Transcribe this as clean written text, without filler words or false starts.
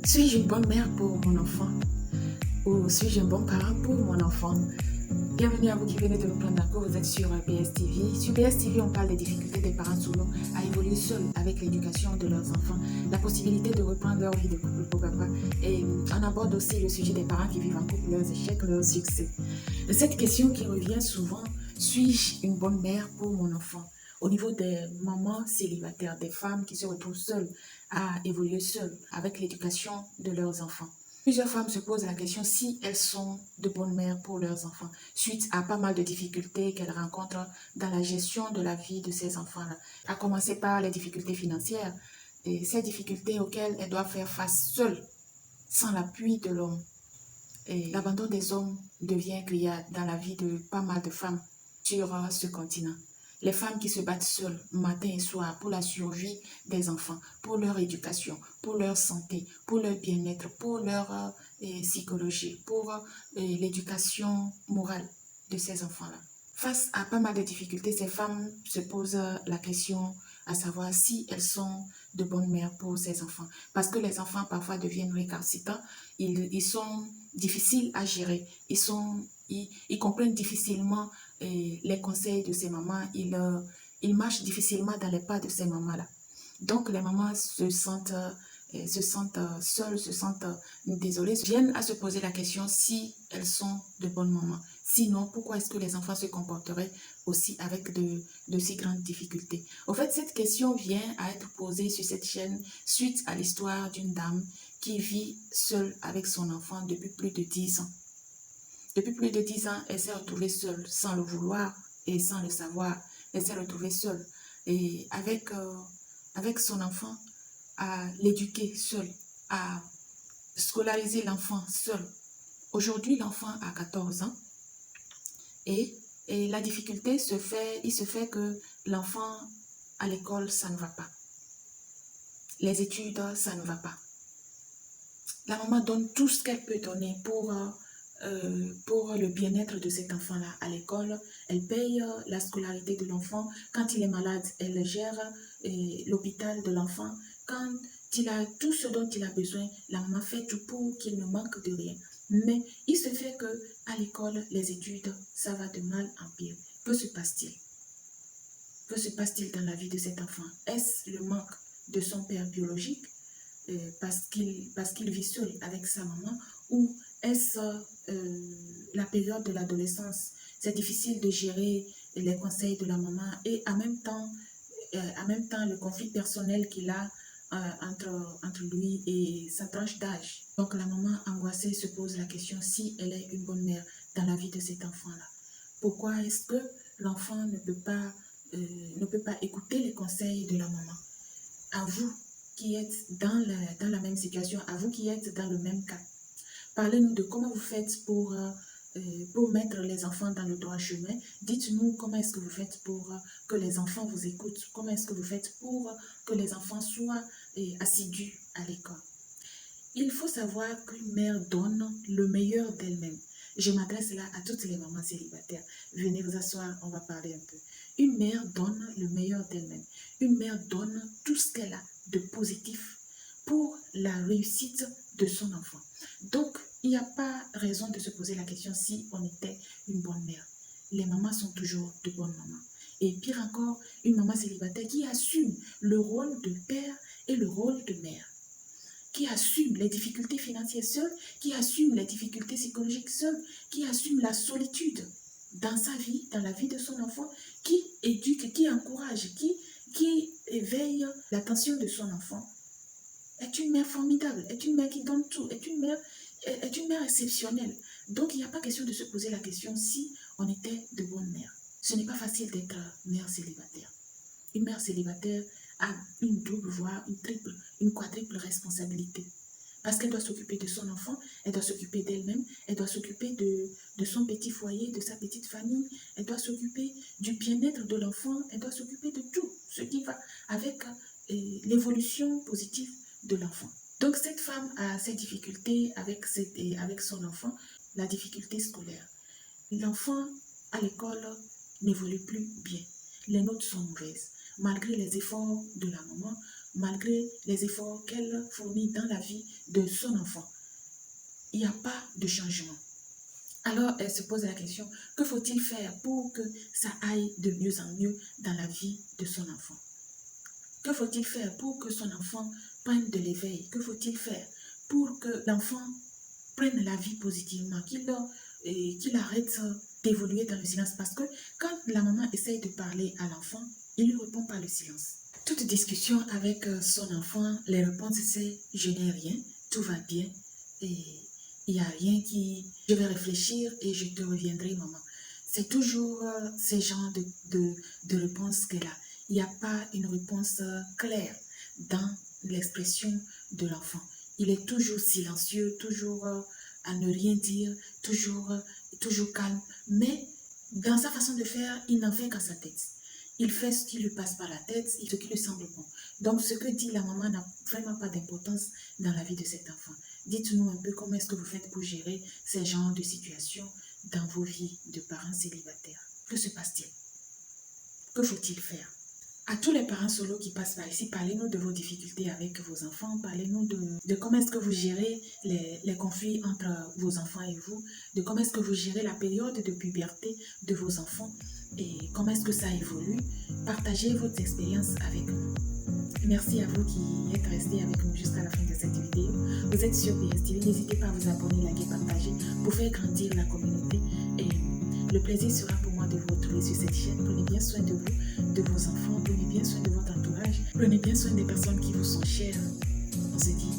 Suis-je une bonne mère pour mon enfant ou suis-je un bon parent pour mon enfant? Bienvenue à vous qui venez de nous prendre en cours, vous êtes sur BSTV. Sur BSTV, on parle des difficultés des parents solo à évoluer seuls avec l'éducation de leurs enfants, la possibilité de reprendre leur vie de couple, pourquoi pas. Et on aborde aussi le sujet des parents qui vivent en couple, leurs échecs, leurs succès. Et cette question qui revient souvent, suis-je une bonne mère pour mon enfant? Au niveau des mamans célibataires, des femmes qui se retrouvent seules à évoluer seules avec l'éducation de leurs enfants. Plusieurs femmes se posent la question si elles sont de bonnes mères pour leurs enfants, suite à pas mal de difficultés qu'elles rencontrent dans la gestion de la vie de ces enfants-là. À commencer par les difficultés financières, et ces difficultés auxquelles elles doivent faire face seules, sans l'appui de l'homme. Et l'abandon des hommes devient criard dans la vie de pas mal de femmes sur ce continent. Les femmes qui se battent seules matin et soir pour la survie des enfants, pour leur éducation, pour leur santé, pour leur bien-être, pour leur psychologie, pour l'éducation morale de ces enfants-là. Face à pas mal de difficultés, ces femmes se posent la question à savoir si elles sont de bonnes mères pour ces enfants. Parce que les enfants parfois deviennent récalcitrants, ils sont difficiles à gérer, ils comprennent difficilement les conseils de ces mamans, ils marchent difficilement dans les pas de ces mamans-là. Donc les mamans se sentent seules, se sentent désolées, viennent à se poser la question si elles sont de bonnes mamans. Sinon, pourquoi est-ce que les enfants se comporteraient aussi avec de si grandes difficultés? Au fait, cette question vient à être posée sur cette chaîne suite à l'histoire d'une dame qui vit seule avec son enfant depuis plus de 10 ans. Depuis plus de 10 ans, elle s'est retrouvée seule, sans le vouloir et sans le savoir. Elle s'est retrouvée seule. Et avec son enfant, à l'éduquer seule, à scolariser l'enfant seul. Aujourd'hui, l'enfant a 14 ans et, la difficulté il se fait que l'enfant à l'école, ça ne va pas. Les études, ça ne va pas. La maman donne tout ce qu'elle peut donner pour le bien-être de cet enfant-là à l'école. Elle paye la scolarité de l'enfant. Quand il est malade, elle gère l'hôpital de l'enfant. Quand il a tout ce dont il a besoin, la maman fait tout pour qu'il ne manque de rien. Mais il se fait que à l'école, les études, ça va de mal en pire. Que se passe-t-il? Que se passe-t-il dans la vie de cet enfant? Est-ce le manque de son père biologique parce qu'il vit seul avec sa maman, ou est-ce la période de l'adolescence? C'est difficile de gérer les conseils de la maman et en même temps le conflit personnel qu'il a entre lui et sa tranche d'âge. Donc la maman angoissée se pose la question si elle est une bonne mère dans la vie de cet enfant-là. Pourquoi est-ce que l'enfant ne peut pas écouter les conseils de la maman? À vous qui êtes dans la même situation, à vous qui êtes dans le même cas. Parlez-nous de comment vous faites pour mettre les enfants dans le droit chemin. Dites-nous comment est-ce que vous faites pour que les enfants vous écoutent. Comment est-ce que vous faites pour que les enfants soient assidus à l'école. Il faut savoir qu'une mère donne le meilleur d'elle-même. Je m'adresse là à toutes les mamans célibataires. Venez vous asseoir, on va parler un peu. Une mère donne le meilleur d'elle-même. Une mère donne tout ce qu'elle a de positif pour la réussite de son enfant. Donc, il n'y a pas raison de se poser la question si on était une bonne mère. Les mamans sont toujours de bonnes mamans. Et pire encore, une maman célibataire qui assume le rôle de père et le rôle de mère, qui assume les difficultés financières seule, qui assume les difficultés psychologiques seule, qui assume la solitude dans sa vie, dans la vie de son enfant, qui éduque, qui encourage, qui éveille l'attention de son enfant, est une mère formidable, est une mère qui donne tout, est une mère exceptionnelle. Donc, il n'y a pas question de se poser la question si on était de bonnes mères. Ce n'est pas facile d'être mère célibataire. Une mère célibataire a une double, voire une triple, une quadruple responsabilité. Parce qu'elle doit s'occuper de son enfant, elle doit s'occuper d'elle-même, elle doit s'occuper de son petit foyer, de sa petite famille, elle doit s'occuper du bien-être de l'enfant, elle doit s'occuper de tout ce qui va avec l'évolution positive de l'enfant. Donc cette femme a ses difficultés avec son enfant, la difficulté scolaire. L'enfant à l'école n'évolue plus bien. Les notes sont mauvaises. Malgré les efforts de la maman, malgré les efforts qu'elle fournit dans la vie de son enfant. Il n'y a pas de changement. Alors, elle se pose la question, que faut-il faire pour que ça aille de mieux en mieux dans la vie de son enfant? Que faut-il faire pour que son enfant prenne de l'éveil? Que faut-il faire pour que l'enfant prenne la vie positivement, qu'il arrête d'évoluer dans le silence? Parce que quand la maman essaye de parler à l'enfant, il ne lui répond pas le silence. Toute discussion avec son enfant, les réponses c'est « je n'ai rien, tout va bien et il n'y a rien qui... je vais réfléchir et je te reviendrai maman ». C'est toujours ces genres de réponses qu'elle a. Il n'y a pas une réponse claire dans l'expression de l'enfant. Il est toujours silencieux, toujours à ne rien dire, toujours calme. Mais dans sa façon de faire, il n'en fait qu'à sa tête. Il fait ce qui lui passe par la tête, ce qui lui semble bon. Donc, ce que dit la maman n'a vraiment pas d'importance dans la vie de cet enfant. Dites-nous un peu comment est-ce que vous faites pour gérer ces genres de situations dans vos vies de parents célibataires. Que se passe-t-il? Que faut-il faire? À tous les parents solos qui passent par ici, parlez-nous de vos difficultés avec vos enfants, parlez-nous de comment est-ce que vous gérez les conflits entre vos enfants et vous, de comment est-ce que vous gérez la période de puberté de vos enfants et comment est-ce que ça évolue. Partagez votre expérience avec nous. Merci à vous qui êtes restés avec nous jusqu'à la fin de cette vidéo. Vous êtes sur BSTV, n'hésitez pas à vous abonner, liker, partager pour faire grandir la communauté et le plaisir sera pour moi de vous retrouver sur cette chaîne. Prenez bien soin de vous, de vos enfants, prenez bien soin de votre entourage, prenez bien soin des personnes qui vous sont chères. On se dit